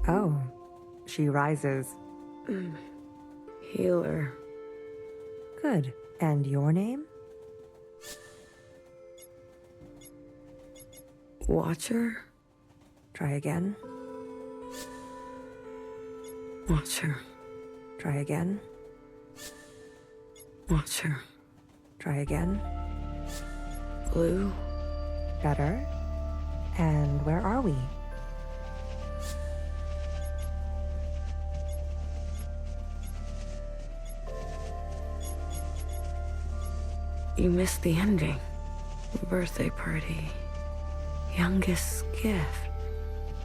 Oh, she rises. Healer. Good. And your name? Watcher? Try again. Watcher. Try again. Watcher. Try again. Blue? Better. And where are we? You missed the ending. Birthday party. Youngest gift.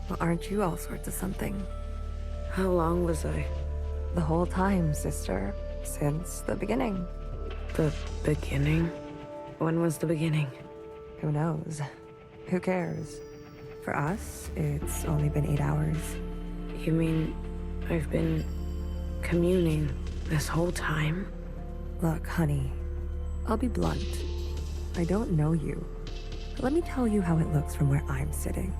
Well, aren't you all sorts of something? How long was I? The whole time, sister. Since the beginning. The beginning? When was the beginning? Who knows? Who cares? For us, it's only been 8 hours. You mean I've been communing this whole time? Look, honey, I'll be blunt. I don't know you. But let me tell you how it looks from where I'm sitting.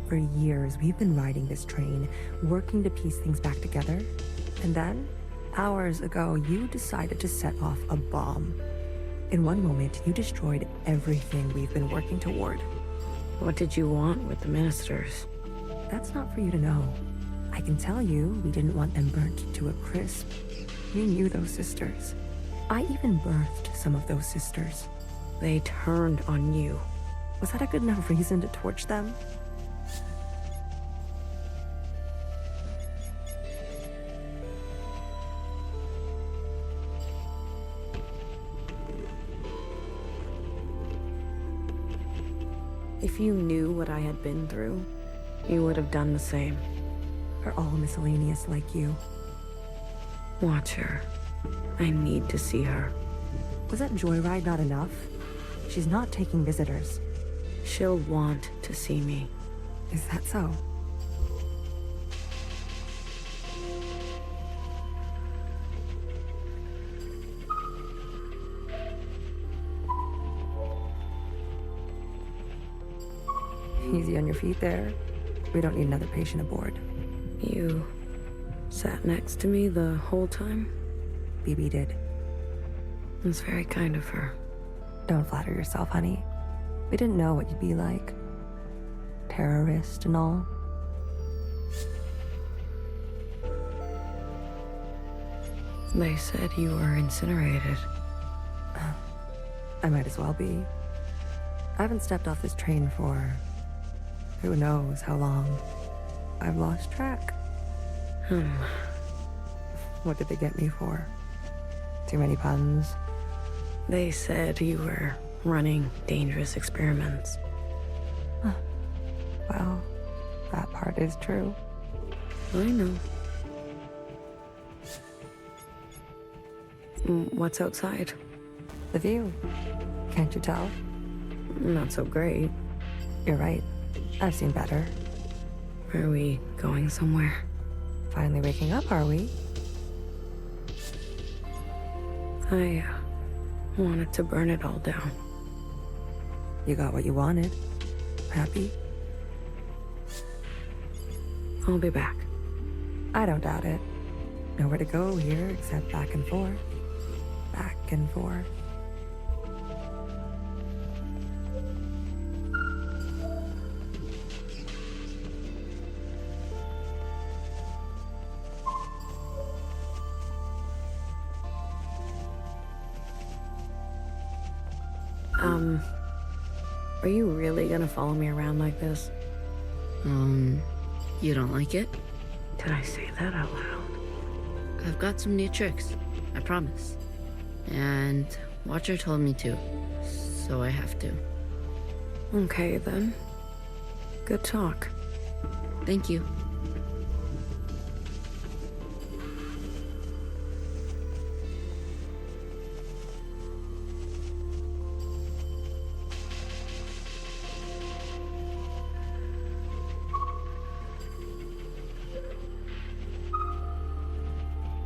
For years, we've been riding this train, working to piece things back together. And then, hours ago, you decided to set off a bomb. In one moment, you destroyed everything we've been working toward. What did you want with the ministers? That's not for you to know. I can tell you we didn't want them burnt to a crisp. You knew those sisters. I even birthed some of those sisters. They turned on you. Was that a good enough reason to torch them? If you knew what I had been through, you would have done the same. Are all miscellaneous like you? Watcher. I need to see her. Was that joyride not enough? She's not taking visitors. She'll want to see me. Is that so? Easy on your feet there. We don't need another patient aboard. You sat next to me the whole time? BB did. It's very kind of her. Don't flatter yourself, honey. We didn't know what you'd be like. Terrorist and all. They said you were incinerated. I might as well be. I haven't stepped off this train for who knows how long. I've lost track. What did they get me for? Too many puns? They said you were running dangerous experiments. Well, that part is true. I know. What's outside? The view. Can't you tell? Not so great. You're right. I've seen better. Are we going somewhere? Finally waking up, are we? I wanted to burn it all down. You got what you wanted. Happy? I'll be back. I don't doubt it. Nowhere to go here except back and forth. Back and forth. Are you really gonna follow me around like this? You don't like it? Did I say that out loud? I've got some new tricks, I promise. And Watcher told me to, so I have to. Okay, then. Good talk. Thank you.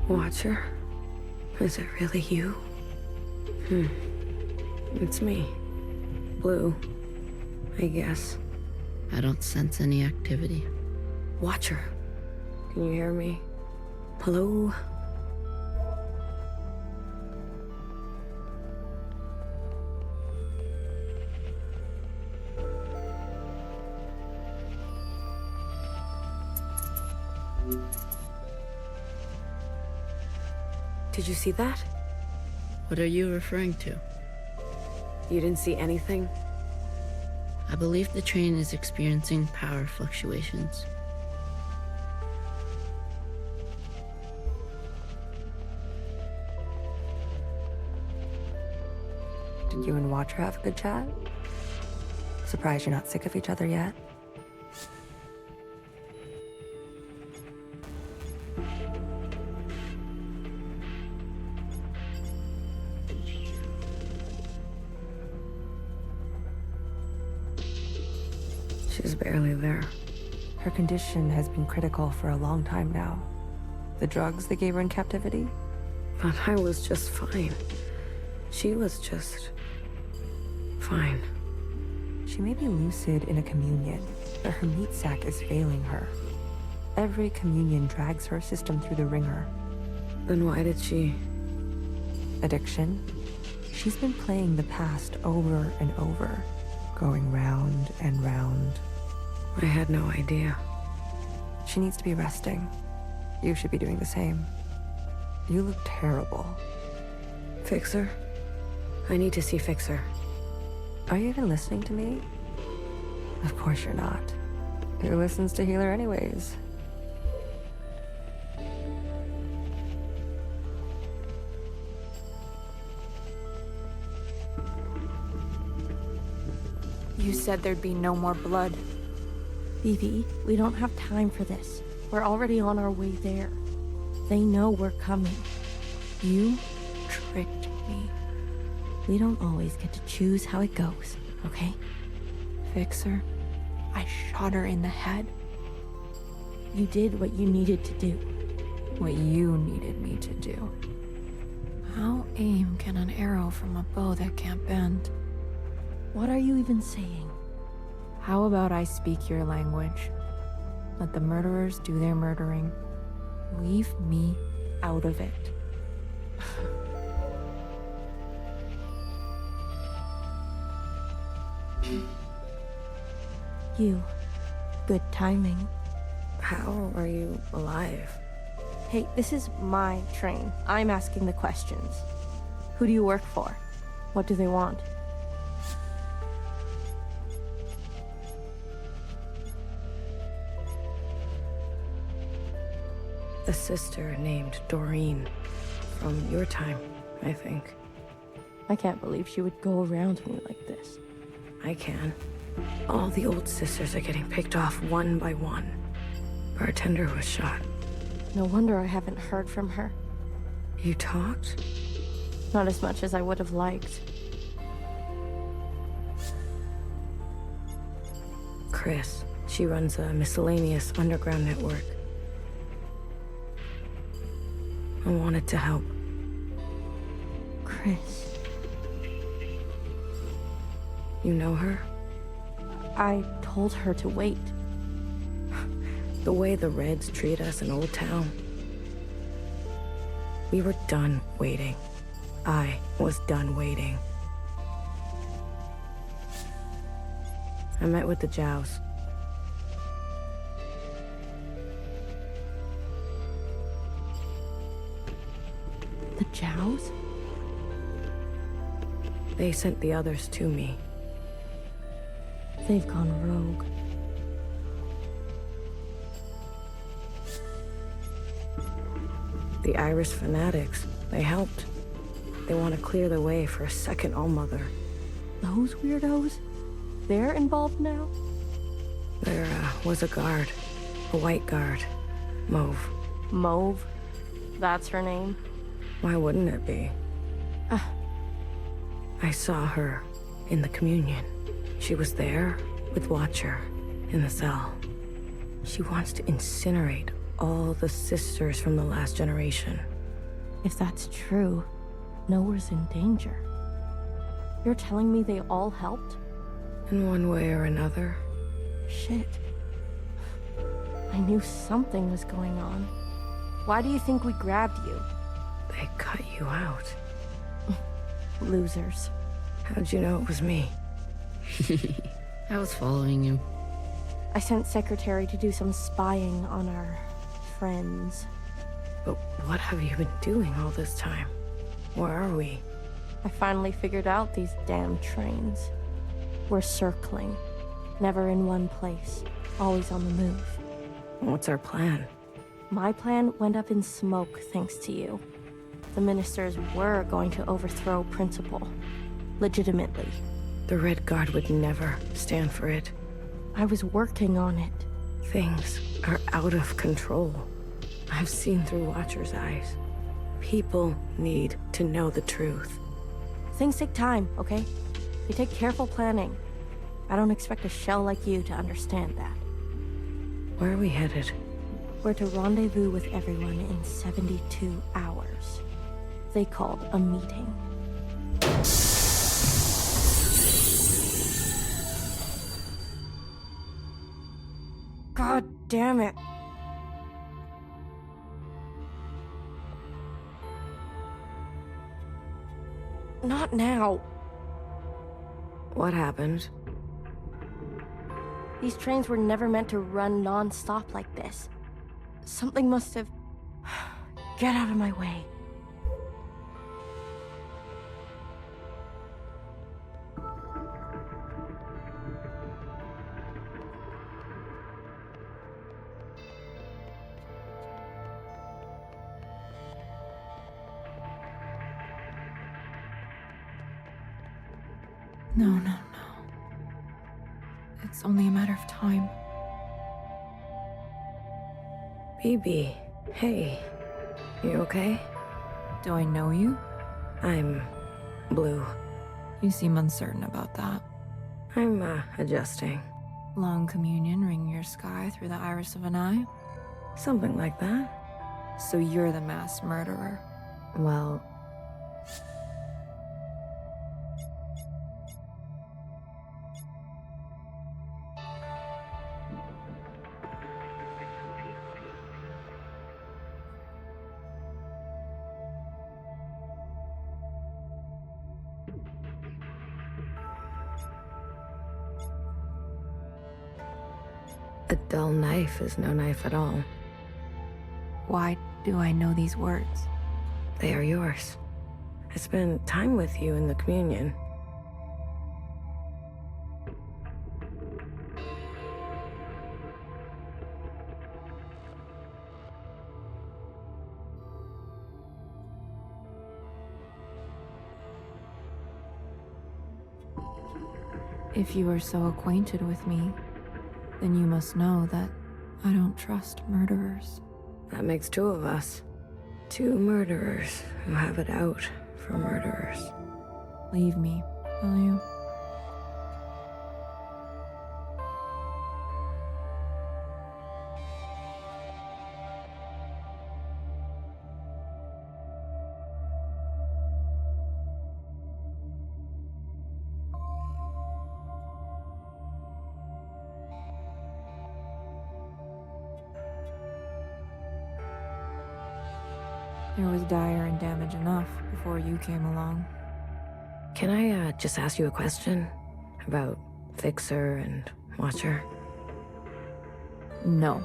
Watcher? Is it really you? It's me. Blue, I guess. I don't sense any activity. Watcher, Can you hear me? Hello? Did you see that? What are you referring to? You didn't see anything? I believe the train is experiencing power fluctuations. Did you and Watcher have a good chat? Surprised you're not sick of each other yet? She's barely there. Her condition has been critical for a long time now. The drugs they gave her in captivity? But I was just fine. She was just... fine. She may be lucid in a communion, but her meat sac is failing her. Every communion drags her system through the ringer. Then why did she... Addiction? She's been playing the past over and over, going round and round. I had no idea. She needs to be resting. You should be doing the same. You look terrible. Fixer? I need to see Fixer. Are you even listening to me? Of course you're not. Who listens to Healer anyways? You said there'd be no more blood. Vivi, we don't have time for this. We're already on our way there. They know we're coming. You tricked me. We don't always get to choose how it goes, okay? Fixer, I shot her in the head. You did what you needed to do. What you needed me to do. How aim can an arrow from a bow that can't bend? What are you even saying? How about I speak your language? Let the murderers do their murdering. Leave me out of it. You. Good timing. How are you alive? Hey, this is my train. I'm asking the questions. Who do you work for? What do they want? A sister named Doreen. From your time, I think. I can't believe she would go around me like this. I can. All the old sisters are getting picked off one by one. Bartender was shot. No wonder I haven't heard from her. You talked? Not as much as I would have liked. Chris. She runs a miscellaneous underground network. I wanted to help. Chris. You know her? I told her to wait. The way the Reds treat us in Old Town. We were done waiting. I was done waiting. I met with the Jows. The Jows? They sent the others to me. They've gone rogue. The Irish fanatics, they helped. They want to clear the way for a second Allmother. Those weirdos? They're involved now? There was a guard. A white guard. Mauve. Mauve? That's her name? Why wouldn't it be? I saw her in the communion. She was there with Watcher in the cell. She wants to incinerate all the sisters from the last generation. If that's true, Noah's in danger. You're telling me they all helped? In one way or another. Shit. I knew something was going on. Why do you think we grabbed you? They cut you out. Losers. How'd you know it was me? I was following you. I sent Secretary to do some spying on our friends. But what have you been doing all this time? Where are we? I finally figured out these damn trains. We're circling. Never in one place. Always on the move. What's our plan? My plan went up in smoke thanks to you. The ministers were going to overthrow Principal. Legitimately. The Red Guard would never stand for it. I was working on it. Things are out of control. I've seen through Watcher's eyes. People need to know the truth. Things take time, okay? They take careful planning. I don't expect a shell like you to understand that. Where are we headed? We're to rendezvous with everyone in 72 hours. They called a meeting. God damn it. Not now. What happened? These trains were never meant to run non-stop like this. Something must have... Get out of my way. No. It's only a matter of time. BB, hey. You okay? Do I know you? I'm blue. You seem uncertain about that. I'm, adjusting. Long communion ring your sky through the iris of an eye? Something like that. So you're the mass murderer. Well... A dull knife is no knife at all. Why do I know these words? They are yours. I spent time with you in the communion. If you are so acquainted with me, then you must know that I don't trust murderers. That makes two of us. Two murderers who have it out for murderers. Leave me, will you? There was dire and damage enough before you came along. Can I, just ask you a question? About Fixer and Watcher? No.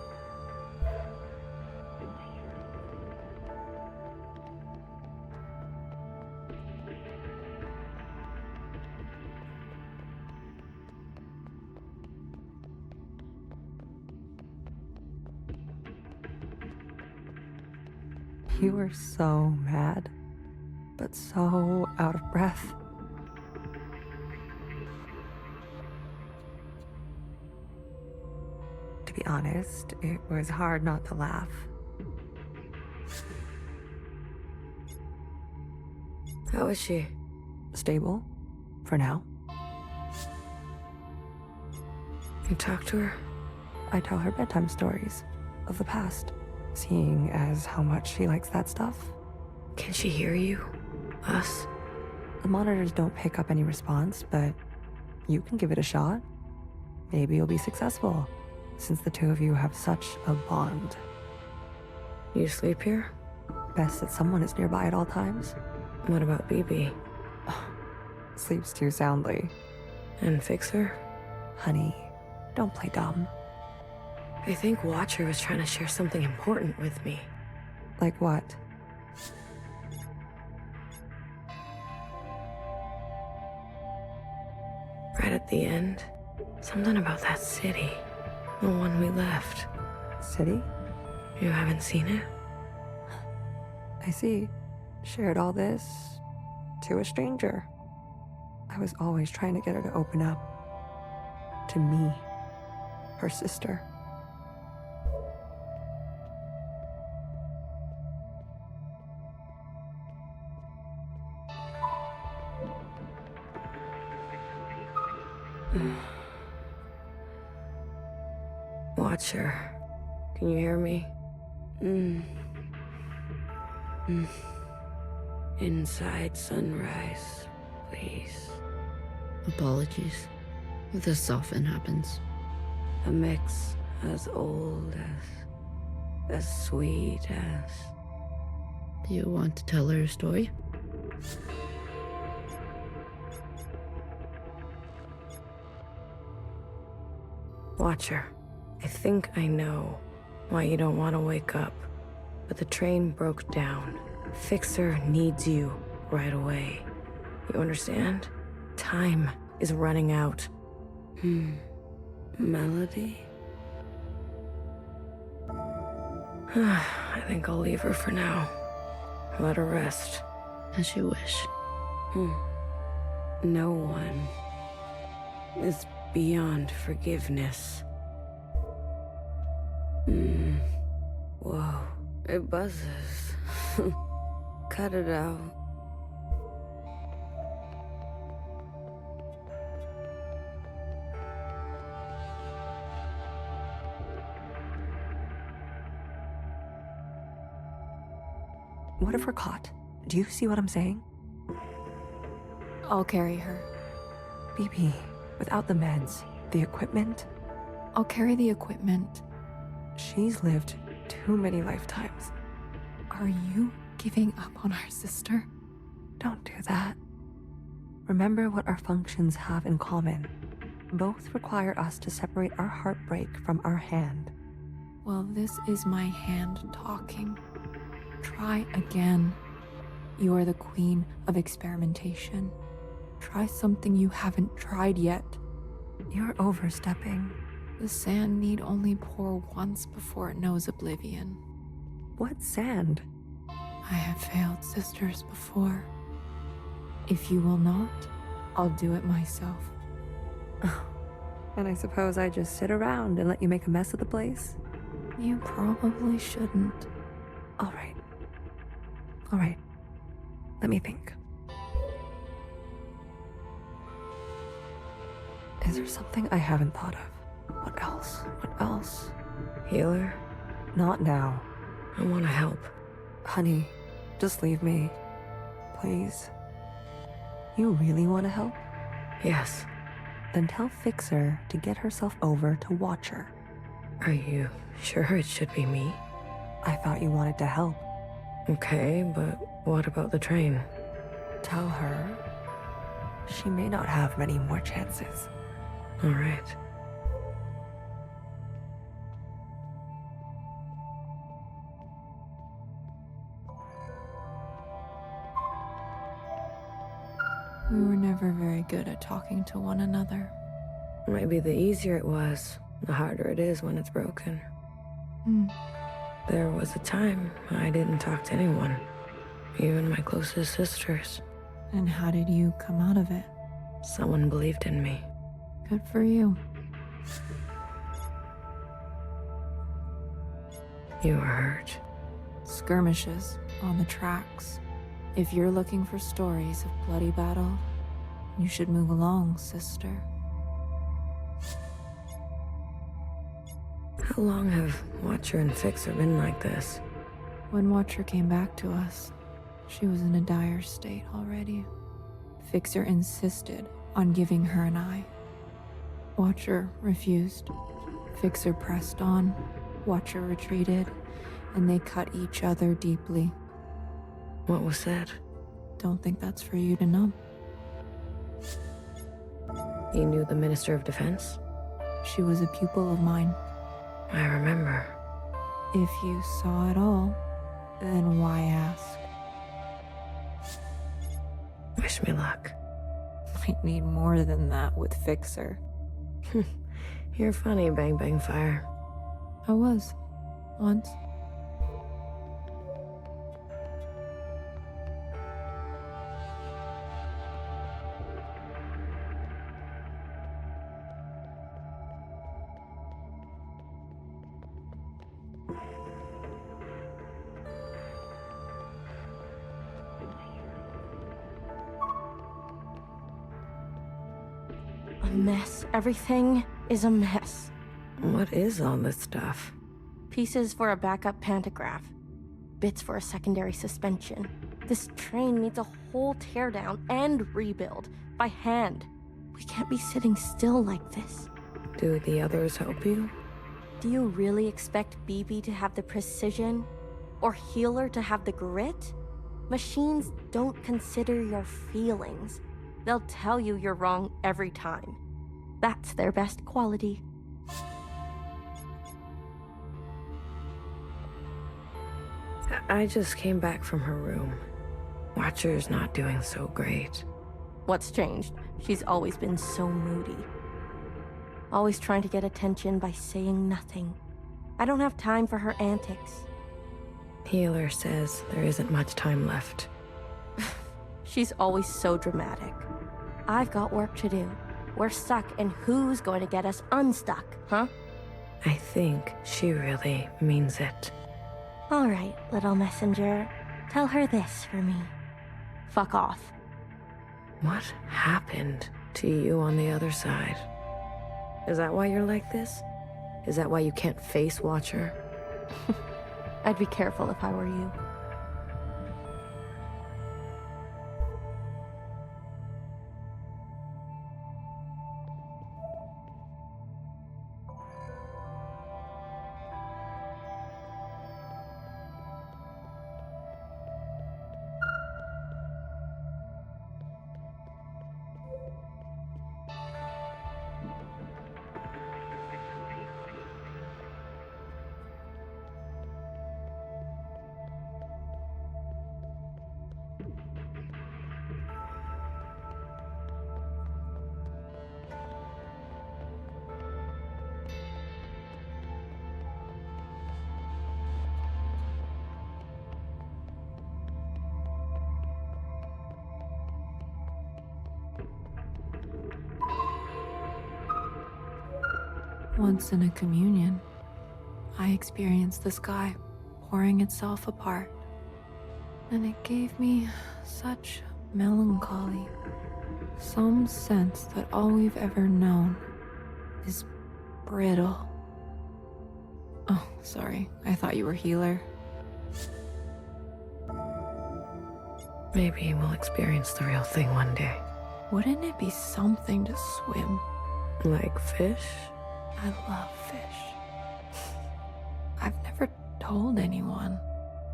You were so mad, but so out of breath. To be honest, it was hard not to laugh. How is she? Stable, for now. You talk to her? I tell her bedtime stories of the past, seeing as how much she likes that stuff. Can she hear you? Us? The monitors don't pick up any response, but you can give it a shot. Maybe you'll be successful. since the two of you have such a bond. You sleep here? Best that someone is nearby at all times. What about BB? Sleeps too soundly. And Fixer? Honey, don't play dumb. I think Watcher was trying to share something important with me. Like what? Right at the end, something about that city. The one we left. City? You haven't seen it? I see. Shared all this to a stranger. I was always trying to get her to open up. To me. Her sister. Watcher, can you hear me? Inside sunrise, please. Apologies. This often happens. A mix as old as sweet as... Do you want to tell her a story? Watcher, I think I know why you don't want to wake up, but the train broke down. Fixer needs you right away. You understand? Time is running out. Melody? I think I'll leave her for now. Let her rest. As you wish. No one is beyond forgiveness. Whoa, it buzzes. Cut it out. What if we're caught? Do you see what I'm saying? I'll carry her. BB, without the meds, the equipment, I'll carry the equipment. she's lived too many lifetimes. Are you giving up on our sister? Don't do that. Remember what our functions have in common. Both require us to separate our heartbreak from our hand. Well, this is my hand talking. Try again. You are the queen of experimentation. Try something you haven't tried yet. You're overstepping. The sand need only pour once before it knows oblivion. What sand? I have failed sisters before. If you will not, I'll do it myself. And I suppose I just sit around and let you make a mess of the place? You probably shouldn't. All right. All right. Let me think. Is there something I haven't thought of? What else? What else? Healer, Not now. I want to help. Honey, just leave me. Please. You really want to help? Yes. Then tell Fixer to get herself over to Watcher. Are you sure it should be me? I thought you wanted to help. Okay, but what about the train? Tell her she may not have many more chances. All right. We were never very good at talking to one another. Maybe the easier it was, the harder it is when it's broken. There was a time I didn't talk to anyone, even my closest sisters. And how did you come out of it? Someone believed in me. Good for you. You were hurt. Skirmishes on the tracks. If you're looking for stories of bloody battle, you should move along, sister. How long have Watcher and Fixer been like this? When Watcher came back to us, she was in a dire state already. Fixer insisted on giving her an eye. Watcher refused. Fixer pressed on, Watcher retreated, and they cut each other deeply. What was said? Don't think that's for you to know. You knew the Minister of Defense? She was a pupil of mine. I remember. If you saw it all, then why ask? Wish me luck. Might need more than that with Fixer. You're funny, Bang Bang Fire. I was. Once. A mess. Everything is a mess. What is all this stuff? Pieces for a backup pantograph. Bits for a secondary suspension. This train needs a whole teardown and rebuild. By hand. We can't be sitting still like this. Do the others help you? Do you really expect BB to have the precision? Or Healer to have the grit? Machines don't consider your feelings. They'll tell you you're wrong every time. That's their best quality. I just came back from her room. Watcher's not doing so great. What's changed? She's always been so moody. Always trying to get attention by saying nothing. I don't have time for her antics. Healer says there isn't much time left. She's always so dramatic. I've got work to do. We're stuck, and who's going to get us unstuck, huh? I think she really means it. All right, little messenger. Tell her this for me. Fuck off. What happened to you on the other side? Is that why you're like this? Is that why you can't face Watcher? I'd be careful if I were you. Once in a communion, I experienced the sky pouring itself apart, and it gave me such melancholy, some sense that all we've ever known is brittle. Oh, sorry, I thought you were Healer. Maybe we'll experience the real thing one day. Wouldn't it be something to swim? Like fish? I love fish. I've never told anyone.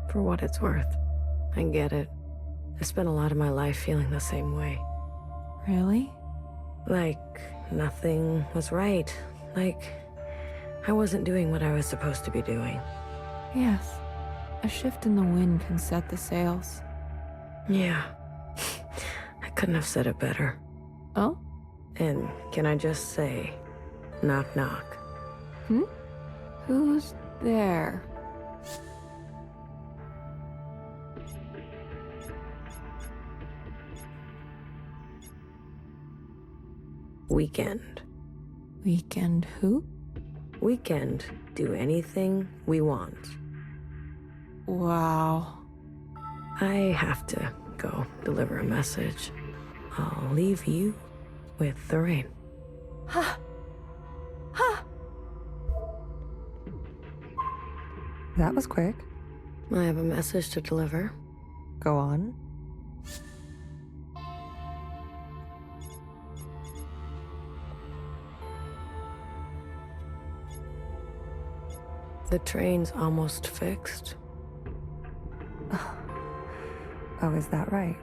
For what it's worth. I get it. I spent a lot of my life feeling the same way. Really? Like nothing was right. Like I wasn't doing what I was supposed to be doing. Yes. A shift in the wind can set the sails. Yeah. I couldn't have said it better. Oh? And can I just say, knock knock. Who's there? Weekend. Weekend who? Weekend. Do anything we want. Wow. I have to go deliver a message. I'll leave you with the rain. That was quick. I have a message to deliver. Go on. The train's almost fixed. Oh, is that right?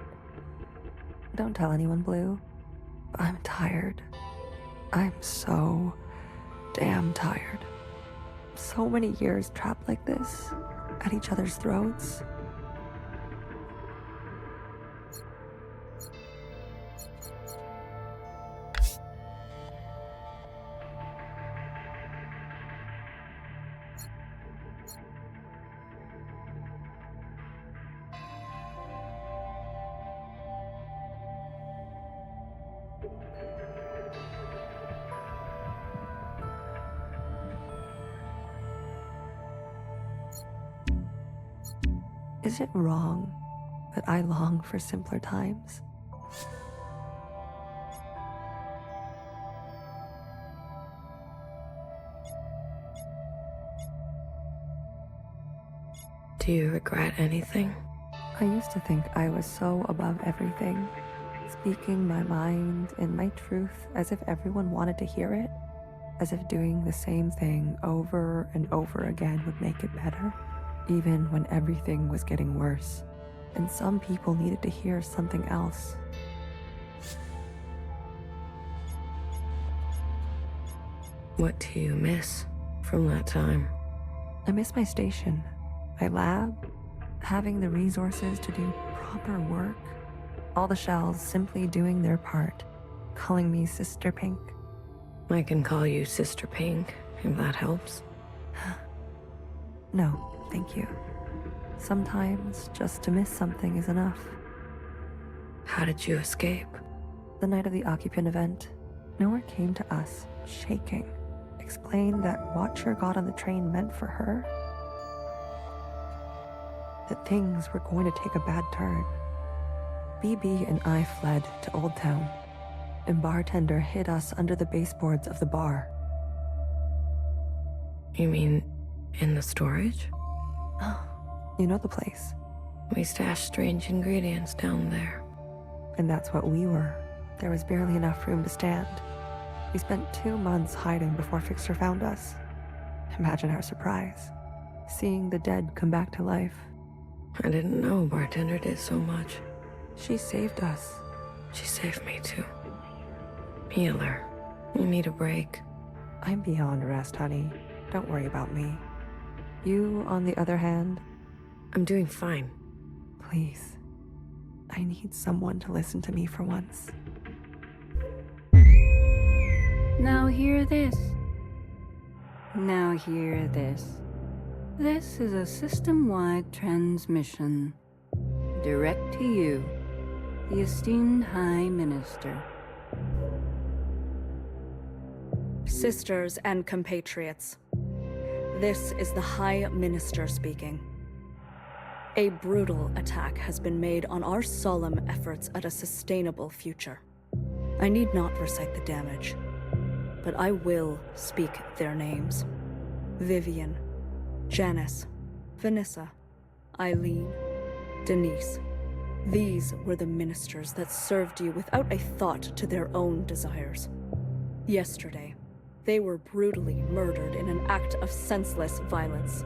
Don't tell anyone, Blue. I'm tired. I'm so damn tired. So many years trapped like this, at each other's throats. Is it wrong that I long for simpler times? Do you regret anything? I used to think I was so above everything, speaking my mind and my truth as if everyone wanted to hear it, as if doing the same thing over and over again would make it better, even when everything was getting worse, and some people needed to hear something else. What do you miss from that time? I miss my station, my lab, having the resources to do proper work, all the shells simply doing their part, calling me Sister Pink. I can call you Sister Pink, if that helps. No, thank you. Sometimes just to miss something is enough. How did you escape? The night of the occupant event, Nora came to us, shaking, explained that what your God on the train meant for her, that things were going to take a bad turn. BB and I fled to Old Town, and bartender hid us under the baseboards of the bar. You mean in the storage? You know the place, We stashed strange ingredients down there. and that's what we were. There was barely enough room to stand. We spent 2 months hiding before Fixer found us. Imagine our surprise, seeing the dead come back to life. I didn't know bartender did so much. She saved us. She saved me too. Healer, you need a break. I'm beyond rest, honey. Don't worry about me. You, on the other hand, I'm doing fine. please. I need someone to listen to me for once. Now hear this. Now hear this. This is a system-wide transmission. Direct to you, the esteemed High Minister. Sisters and compatriots, this is the High Minister speaking. A brutal attack has been made on our solemn efforts at a sustainable future. I need not recite the damage, but I will speak their names. Vivian, Janice, Vanessa, Eileen, Denise. These were the ministers that served you without a thought to their own desires. Yesterday, they were brutally murdered in an act of senseless violence.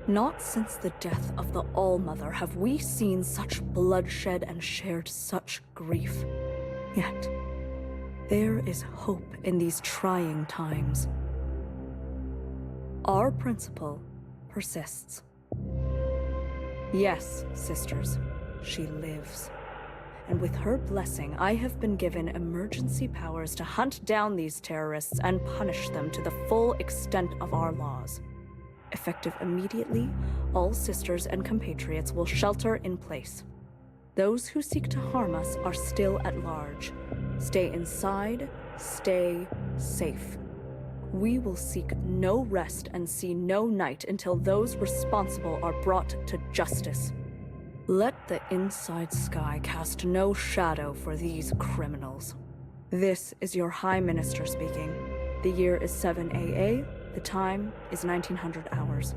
Not since the death of the All-Mother have we seen such bloodshed and shared such grief. Yet, there is hope in these trying times. Our principle persists. Yes, sisters, she lives. And with her blessing, I have been given emergency powers to hunt down these terrorists and punish them to the full extent of our laws. Effective immediately, all sisters and compatriots will shelter in place. Those who seek to harm us are still at large. Stay inside, stay safe. We will seek no rest and see no night until those responsible are brought to justice. Let the inside sky cast no shadow for these criminals. This is your High Minister speaking. The year is 7 AA. The time is 1900 hours.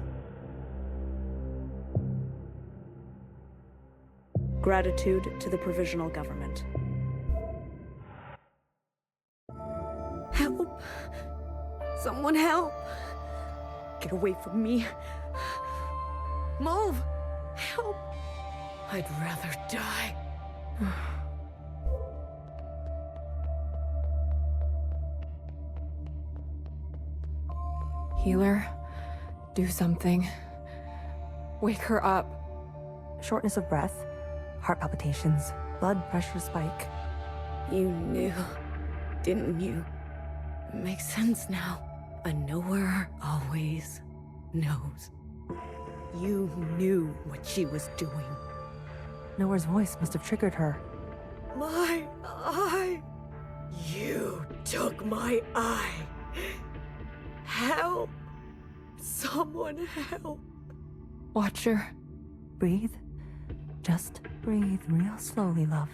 Gratitude to the Provisional Government. Help! Someone help! Get away from me. Move! Help! I'd rather die. Healer, do something. Wake her up. Shortness of breath, heart palpitations, blood pressure spike. You knew, didn't you? It makes sense now. A knower always knows. You knew what she was doing. Noah's voice must have triggered her. My eye! You took my eye! Help! Someone help! Watcher. Breathe. Just breathe real slowly, love.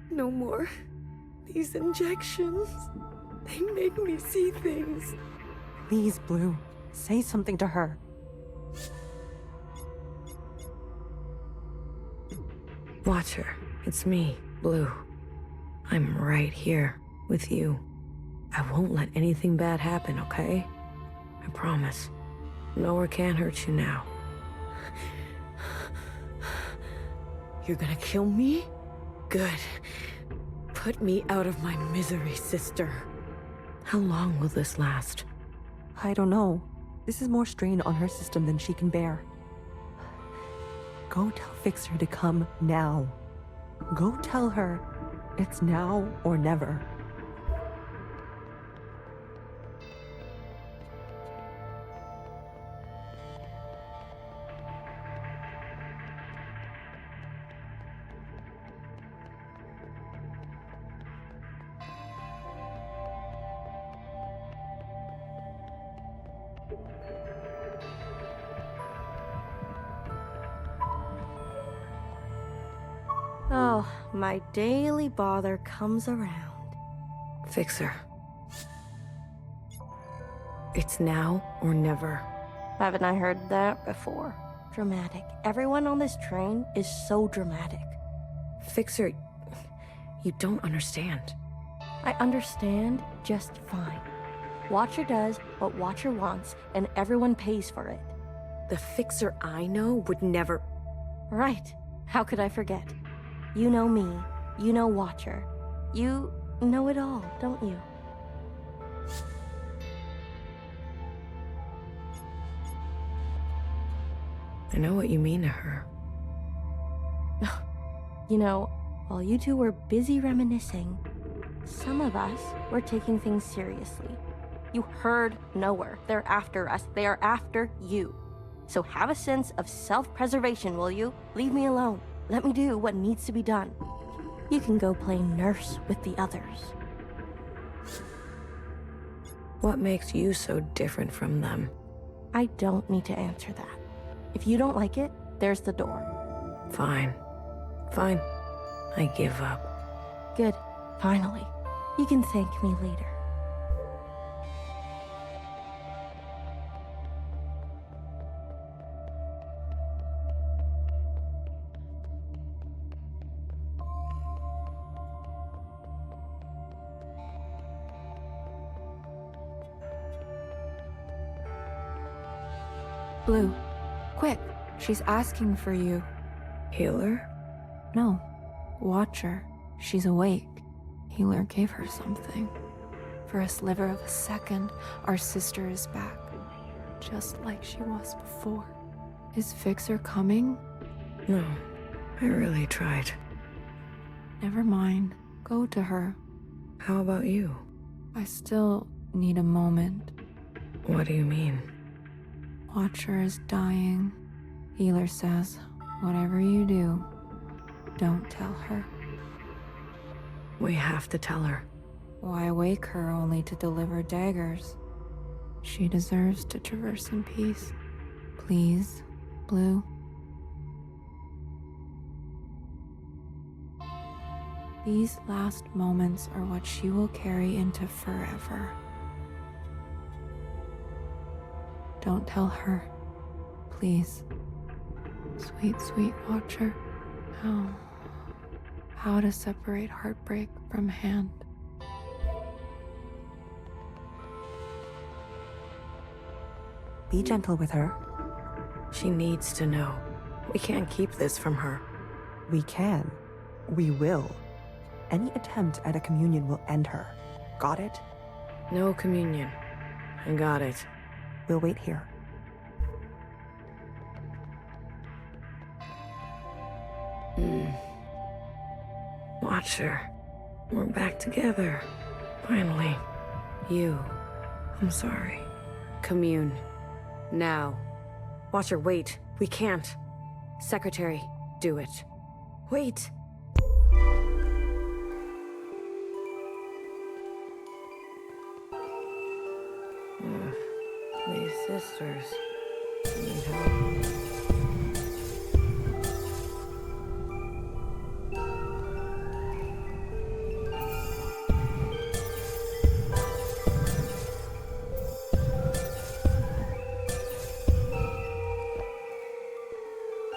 No more. These injections. They make me see things. Please, Blue. Say something to her. Watcher, it's me, Blue. I'm right here with you. I won't let anything bad happen, okay? I promise. Nowhere can hurt you now. You're gonna kill me? Good. Put me out of my misery, sister. How long will this last? I don't know. This is more strain on her system than she can bear. Go tell Fixer to come now. Go tell her it's now or never. Oh, my daily bother comes around. Fixer. It's now or never. Haven't I heard that before? Dramatic. Everyone on this train is so dramatic. Fixer, you don't understand. I understand just fine. Watcher does what Watcher wants, and everyone pays for it. The Fixer I know would never... Right. How could I forget? You know me. You know Watcher. You know it all, don't you? I know what you mean to her. You know, while you two were busy reminiscing, some of us were taking things seriously. You heard nowhere. They're after us. They are after you. So have a sense of self-preservation, will you? Leave me alone. Let me do what needs to be done. You can go play nurse with the others. What makes you so different from them? I don't need to answer that. If you don't like it, there's the door. Fine. Fine. I give up. Good. Finally. You can thank me later. Blue, quick. She's asking for you. Healer? No. Watcher. She's awake. Healer gave her something. For a sliver of a second, our sister is back. Just like she was before. Is Fixer coming? No. I really tried. Never mind. Go to her. How about you? I still need a moment. What do you mean? Watcher is dying. Healer says, whatever you do, don't tell her. We have to tell her. Why wake her only to deliver daggers? She deserves to traverse in peace. Please, Blue. These last moments are what she will carry into forever. Don't tell her. Please. Sweet, sweet Watcher. How to separate heartbreak from hand. Be gentle with her. She needs to know. We can't keep this from her. We can. We will. Any attempt at a communion will end her. Got it? No communion. I got it. We'll wait here. Watcher, we're back together. Finally. You. I'm sorry. Commune. Now. Watcher, wait. We can't. Secretary, do it. Wait! These sisters need help.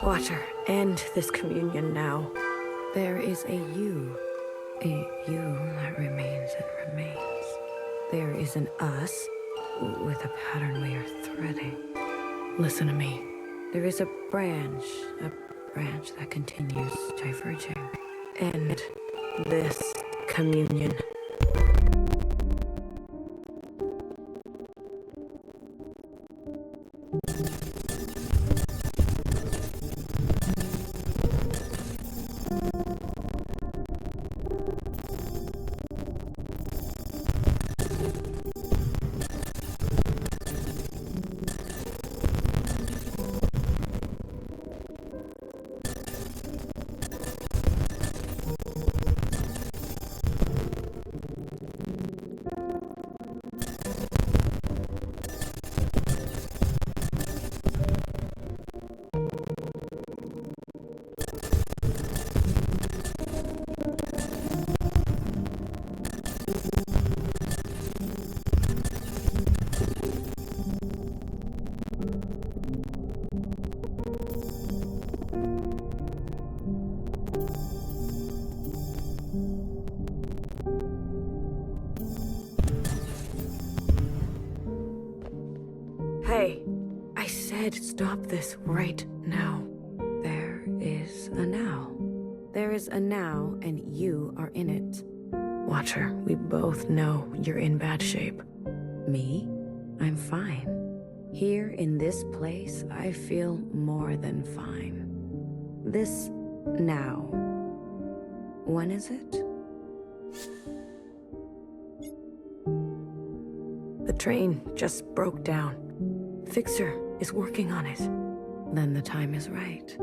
Watcher, end this communion now. There is a you that remains and remains. There is an us with a pattern we are threading. Listen to me. There is a branch that continues diverging. End this communion. Hey, I said stop this right now. There is a now. There is a now, and you are in it. Watcher, we both know you're in bad shape. Me? I'm fine. Here in this place, I feel more than fine. This now. When is it? The train just broke down. Fixer is working on it. Then the time is right.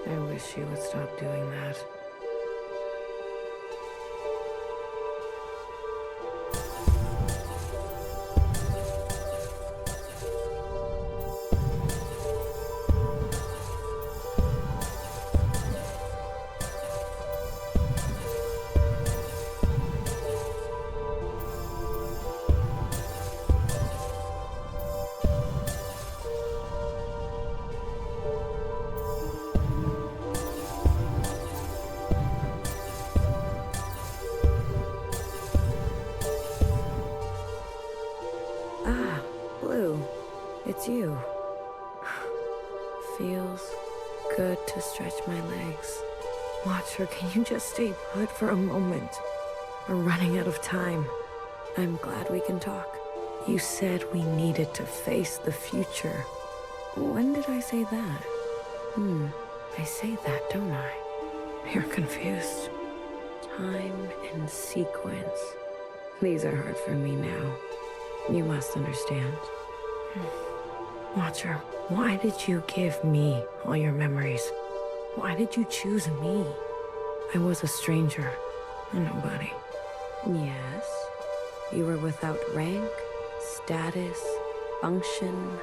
I wish you would stop doing that. It's you. Feels good to stretch my legs. Watcher, can you just stay put for a moment? We're running out of time. I'm glad we can talk. You said we needed to face the future. When did I say that? I say that, don't I? You're confused. Time and sequence. These are hard for me now. You must understand. Watcher, why did you give me all your memories? Why did you choose me? I was a stranger, a nobody. Yes, you were without rank, status, function,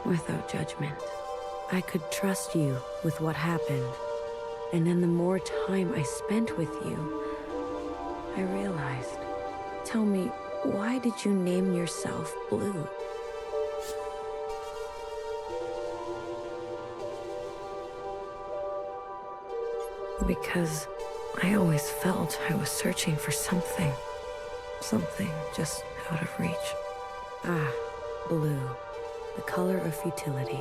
without judgment. I could trust you with what happened. And then the more time I spent with you, I realized. Tell me, why did you name yourself Blue? Because I always felt I was searching for something. Something just out of reach. Ah, blue. The color of futility.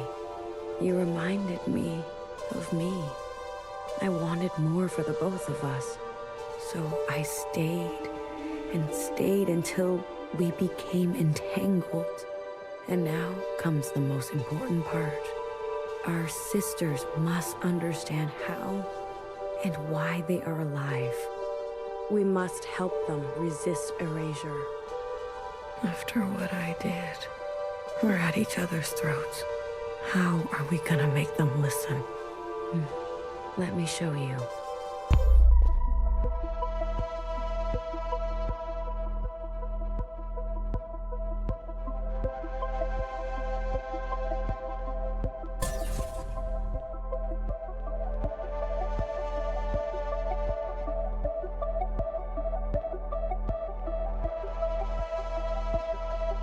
You reminded me of me. I wanted more for the both of us. So I stayed and stayed until we became entangled. And now comes the most important part. Our sisters must understand how and why they are alive. We must help them resist erasure. After what I did, we're at each other's throats. How are we gonna make them listen? Let me show you.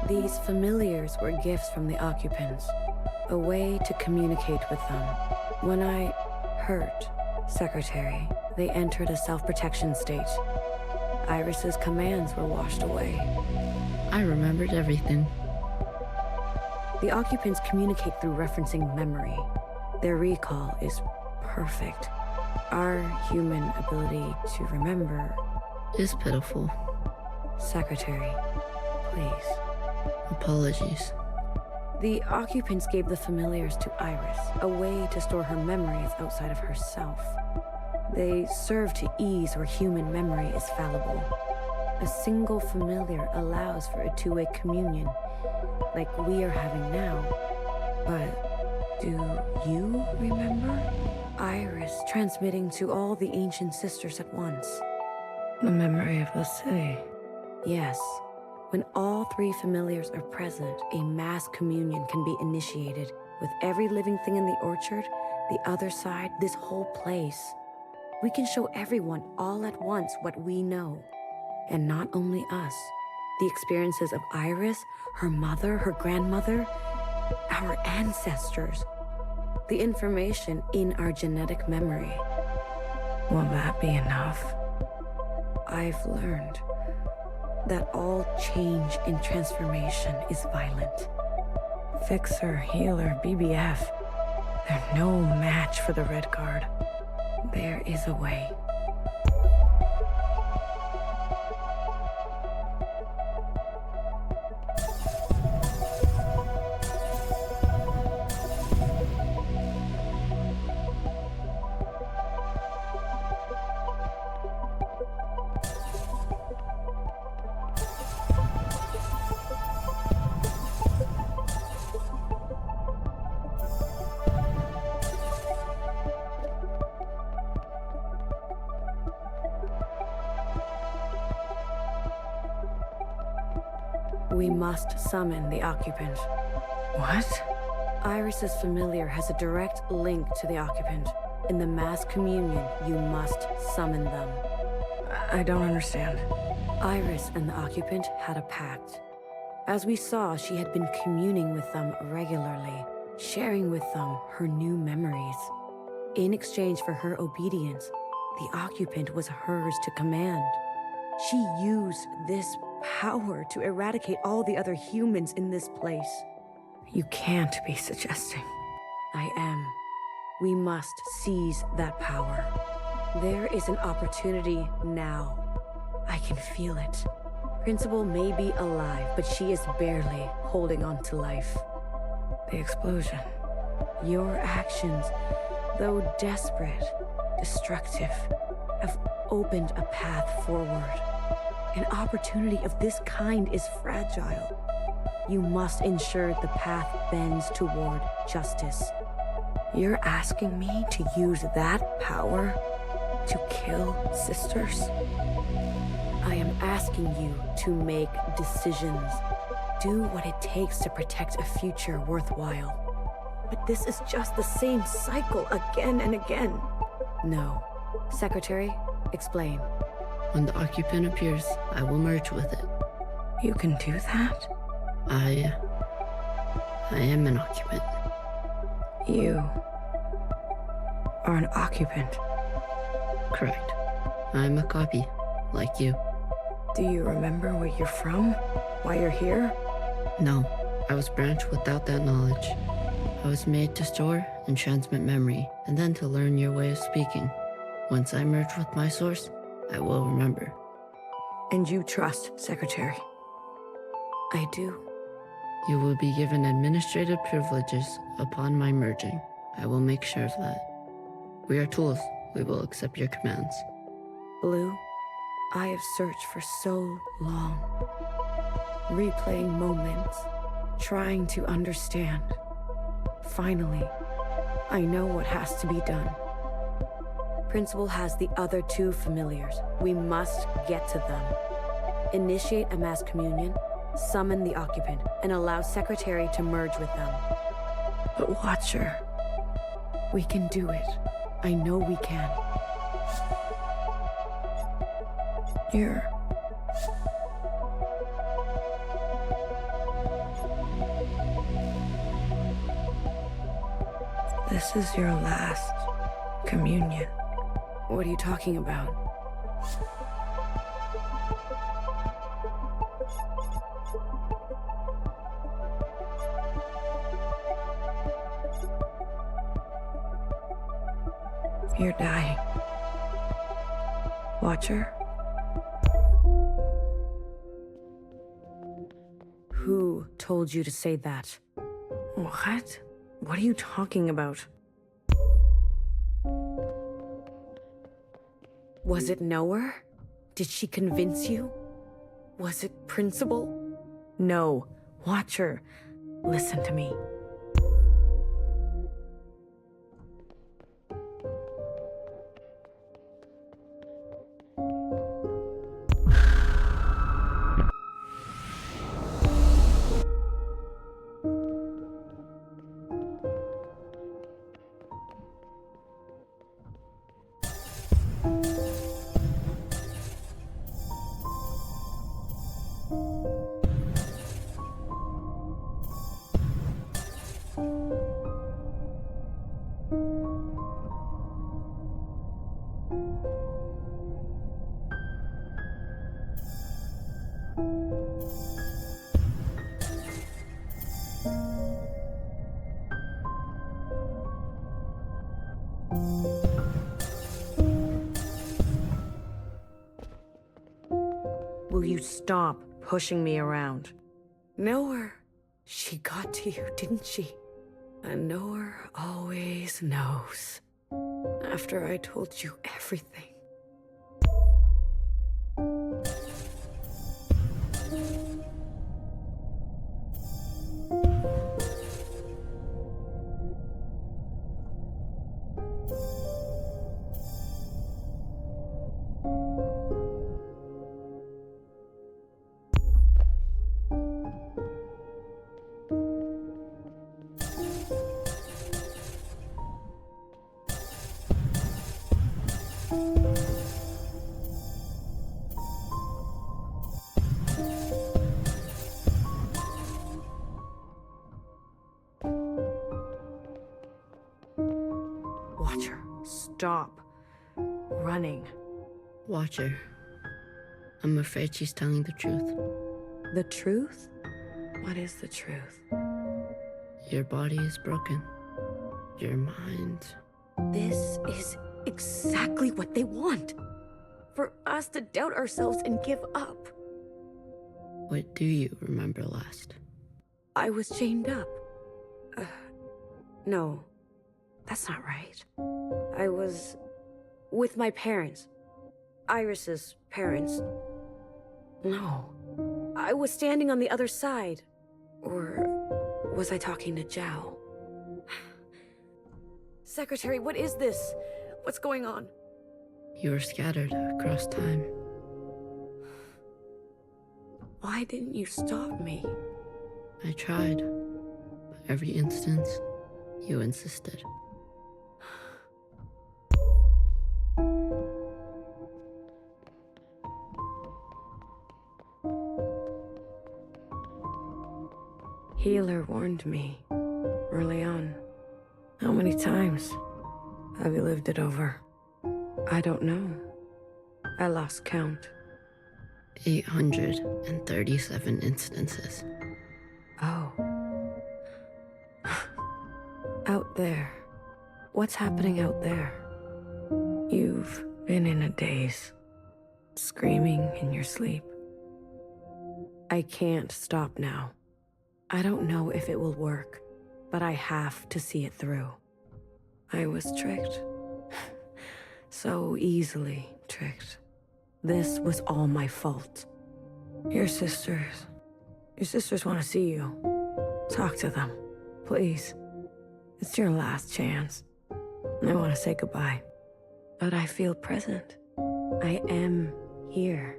These familiars were gifts from the occupants, a way to communicate with them. When I hurt Secretary, they entered a self-protection state. Iris's commands were washed away. I remembered everything. The occupants communicate through referencing memory. Their recall is perfect. Our human ability to remember... Is pitiful. Secretary, please. Apologies. The occupants gave the familiars to Iris, a way to store her memories outside of herself. They serve to ease where human memory is fallible. A single familiar allows for a two-way communion, like we are having now. But do you remember? Iris transmitting to all the ancient sisters at once. The memory of the city. Yes. When all three familiars are present, a mass communion can be initiated with every living thing in the orchard, the other side, this whole place. We can show everyone all at once what we know. And not only us. The experiences of Iris, her mother, her grandmother, our ancestors. The information in our genetic memory. Will that be enough? I've learned that all change and transformation is violent. Fixer, healer, BBF. They're no match for the Red Guard. There is a way. We must summon the occupant. What? Iris's familiar has a direct link to the occupant. In the mass communion, you must summon them. I don't understand. Iris and the occupant had a pact. As we saw, she had been communing with them regularly, sharing with them her new memories. In exchange for her obedience, the occupant was hers to command. She used this power to eradicate all the other humans in this place. You can't be suggesting. I am. We must seize that power. There is an opportunity now. I can feel it. Principal may be alive, but she is barely holding on to life. The explosion. Your actions, though desperate, destructive, have opened a path forward. An opportunity of this kind is fragile. You must ensure the path bends toward justice. You're asking me to use that power to kill sisters? I am asking you to make decisions. Do what it takes to protect a future worthwhile. But this is just the same cycle again and again. No. Secretary, explain. When the occupant appears, I will merge with it. You can do that? I am an occupant. You are an occupant. Correct. I'm a copy, like you. Do you remember where you're from? Why you're here? No, I was branched without that knowledge. I was made to store and transmit memory, and then to learn your way of speaking. Once I merge with my source, I will remember. And you trust, Secretary? I do. You will be given administrative privileges upon my merging. I will make sure of that. We are tools. We will accept your commands. Blue, I have searched for so long, replaying moments, trying to understand. Finally, I know what has to be done. Principal has the other two familiars. We must get to them. Initiate a mass communion, summon the occupant, and allow Secretary to merge with them. But Watcher, we can do it. I know we can. Here. This is your last communion. What are you talking about? You're dying. Watcher? Who told you to say that? What? What are you talking about? Was it Noah? Did she convince you? Was it Principal? No. Watcher, listen to me. Will you stop pushing me around? Noah, she got to you, didn't she? And Noah always knows. After I told you everything. Watcher, stop running. Watcher, I'm afraid she's telling the truth. The truth? What is the truth? Your body is broken. Your mind... This is exactly what they want. For us to doubt ourselves and give up. What do you remember last? I was chained up. No, that's not right. I was with my parents. Iris's parents. No, I was standing on the other side. Or was I talking to Zhao? Secretary, what is this? What's going on? You were scattered across time. Why didn't you stop me? I tried, but every instance, you insisted. Healer warned me early on. How many times have you lived it over? I don't know. I lost count. 837 instances. Out there. What's happening out there? You've been in a daze, screaming in your sleep. I can't stop now. I don't know if it will work, but I have to see it through. I was tricked. So easily tricked. This was all my fault. Your sisters want to see you. Talk to them, please. It's your last chance. I want to say goodbye, but I feel present. I am here.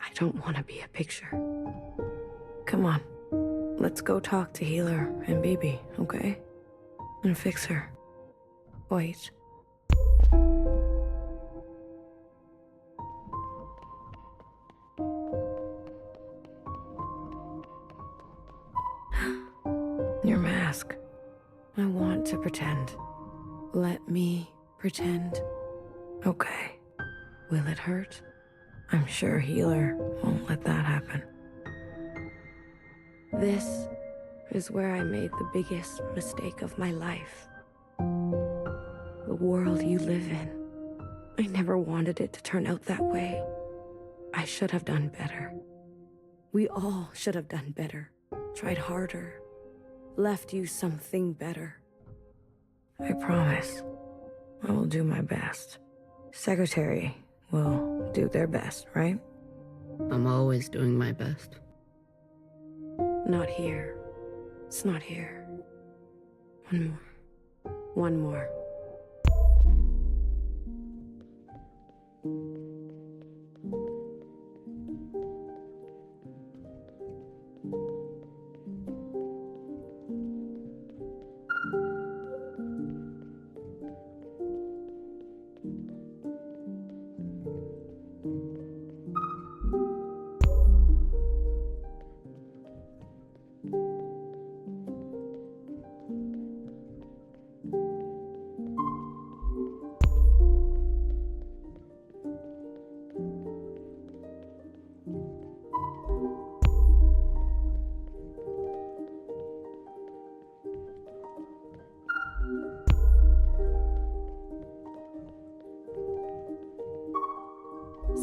I don't want to be a picture. Come on, let's go talk to Healer and Bibi, okay? And fix her. Wait. Your mask. I want to pretend. Let me pretend. Okay. Will it hurt? I'm sure Healer won't let that happen. This is where I made the biggest mistake of my life. The world you live in. I never wanted it to turn out that way. I should have done better. We all should have done better. Tried harder. Left you something better. I promise. I will do my best. Secretary will do their best, right? I'm always doing my best. Not here. It's not here. One more. One more.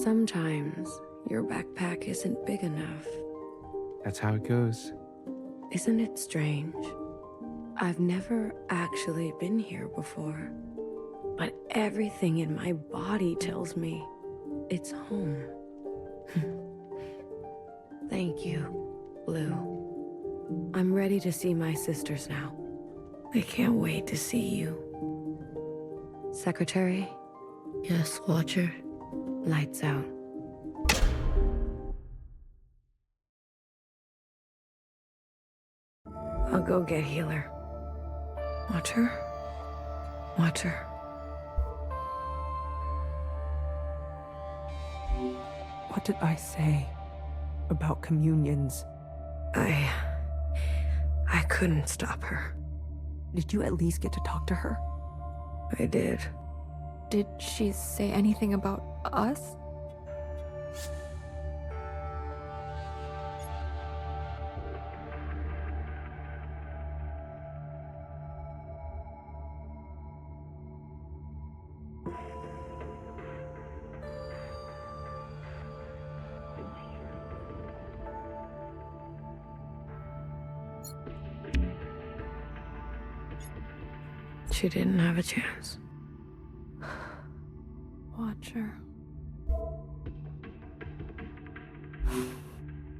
Sometimes your backpack isn't big enough. That's how it goes. Isn't it strange? I've never actually been here before, but everything in my body tells me it's home. Thank you, Blue. I'm ready to see my sisters now. I can't wait to see you. Secretary? Yes, Watcher. Lights out. I'll go get Healer. Watcher? Watcher. What did I say about communions? I couldn't stop her. Did you at least get to talk to her? I did. Did she say anything about us? She didn't have a chance. Watcher.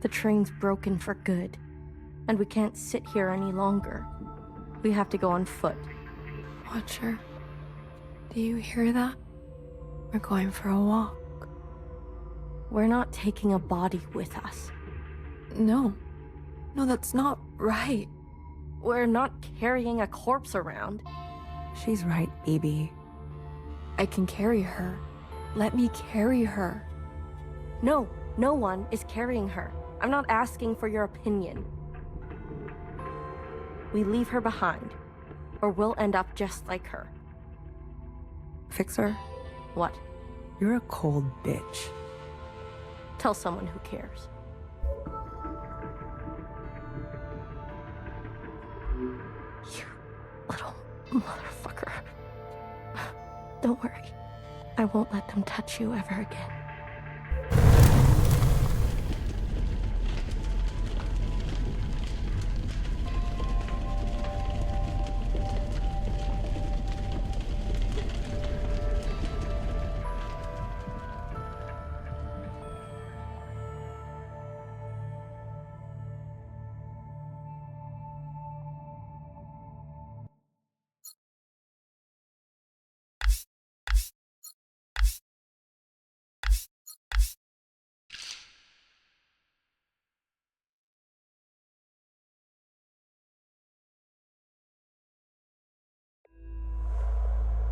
The train's broken for good, and we can't sit here any longer. We have to go on foot. Watcher. Do you hear that? We're going for a walk. We're not taking a body with us. No. No, that's not right. We're not carrying a corpse around. She's right, Bibi. I can carry her. Let me carry her. No, no one is carrying her. I'm not asking for your opinion. We leave her behind, or we'll end up just like her. Fixer, What? you're a cold bitch. Tell someone who cares. Motherfucker. Don't worry. I won't let them touch you ever again.